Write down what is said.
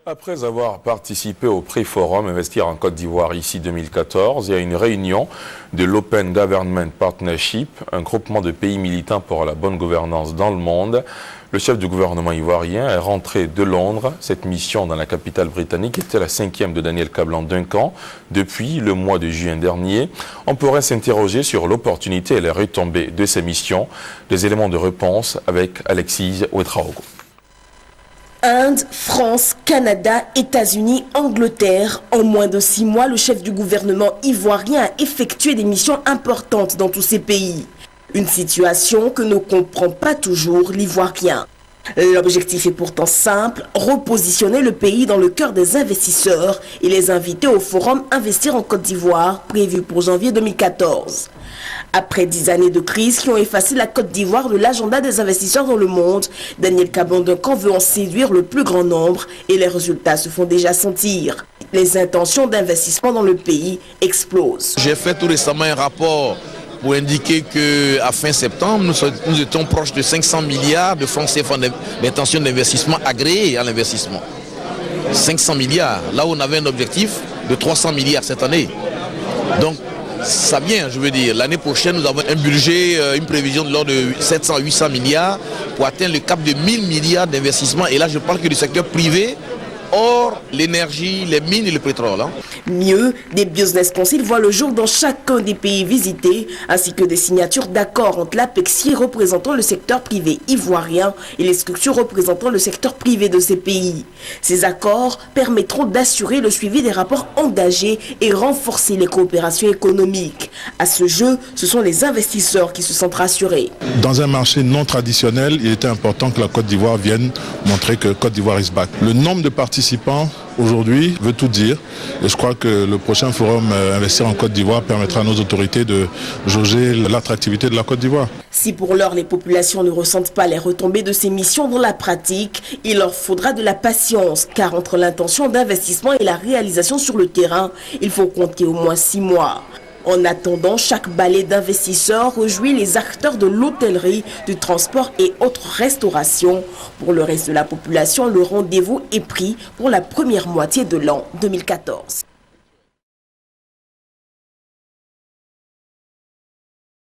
Après avoir participé au Pré-Forum Investir en Côte d'Ivoire ici 2014 et à une réunion de l'Open Government Partnership, un groupement de pays militants pour la bonne gouvernance dans le monde, le chef du gouvernement ivoirien est rentré de Londres. Cette mission dans la capitale britannique était la 5e de Daniel Kablan-Duncan depuis le mois de juin dernier. On pourrait s'interroger sur l'opportunité et les retombées de ces missions. Des éléments de réponse avec Alexis Ouetraogo. Inde, France, Canada, États-Unis, Angleterre. En moins de 6 mois, le chef du gouvernement ivoirien a effectué des missions importantes dans tous ces pays. Une situation que ne comprend pas toujours l'Ivoirien. L'objectif est pourtant simple, repositionner le pays dans le cœur des investisseurs et les inviter au forum Investir en Côte d'Ivoire, prévu pour janvier 2014. Après 10 années de crise qui ont effacé la Côte d'Ivoire de l'agenda des investisseurs dans le monde, Daniel Kablan-Duncan veut en séduire le plus grand nombre et les résultats se font déjà sentir. Les intentions d'investissement dans le pays explosent. J'ai fait tout récemment un rapport pour indiquer qu'à fin septembre, nous étions proches de 500 milliards de francs CFA d'intention d'investissement agréés à l'investissement. 500 milliards, là où on avait un objectif de 300 milliards cette année. Donc, ça vient, je veux dire. L'année prochaine, nous avons un budget, une prévision de l'ordre de 700-800 milliards pour atteindre le cap de 1000 milliards d'investissements. Et là, je parle que du secteur privé, hors l'énergie, les mines et le pétrole. Mieux, des business councils voient le jour dans chacun des pays visités, ainsi que des signatures d'accords entre l'APEXI représentant le secteur privé ivoirien et les structures représentant le secteur privé de ces pays. Ces accords permettront d'assurer le suivi des rapports engagés et renforcer les coopérations économiques. À ce jeu, ce sont les investisseurs qui se sentent rassurés. Dans un marché non traditionnel, il était important que la Côte d'Ivoire vienne montrer que Côte d'Ivoire is back. Le nombre de participants aujourd'hui veut tout dire et je crois que le prochain forum Investir en Côte d'Ivoire permettra à nos autorités de jauger l'attractivité de la Côte d'Ivoire. Si pour l'heure les populations ne ressentent pas les retombées de ces missions dans la pratique, il leur faudra de la patience car entre l'intention d'investissement et la réalisation sur le terrain, il faut compter au moins 6 mois. En attendant, chaque balai d'investisseurs réjouit les acteurs de l'hôtellerie, du transport et autres restaurations. Pour le reste de la population, le rendez-vous est pris pour la première moitié de l'an 2014.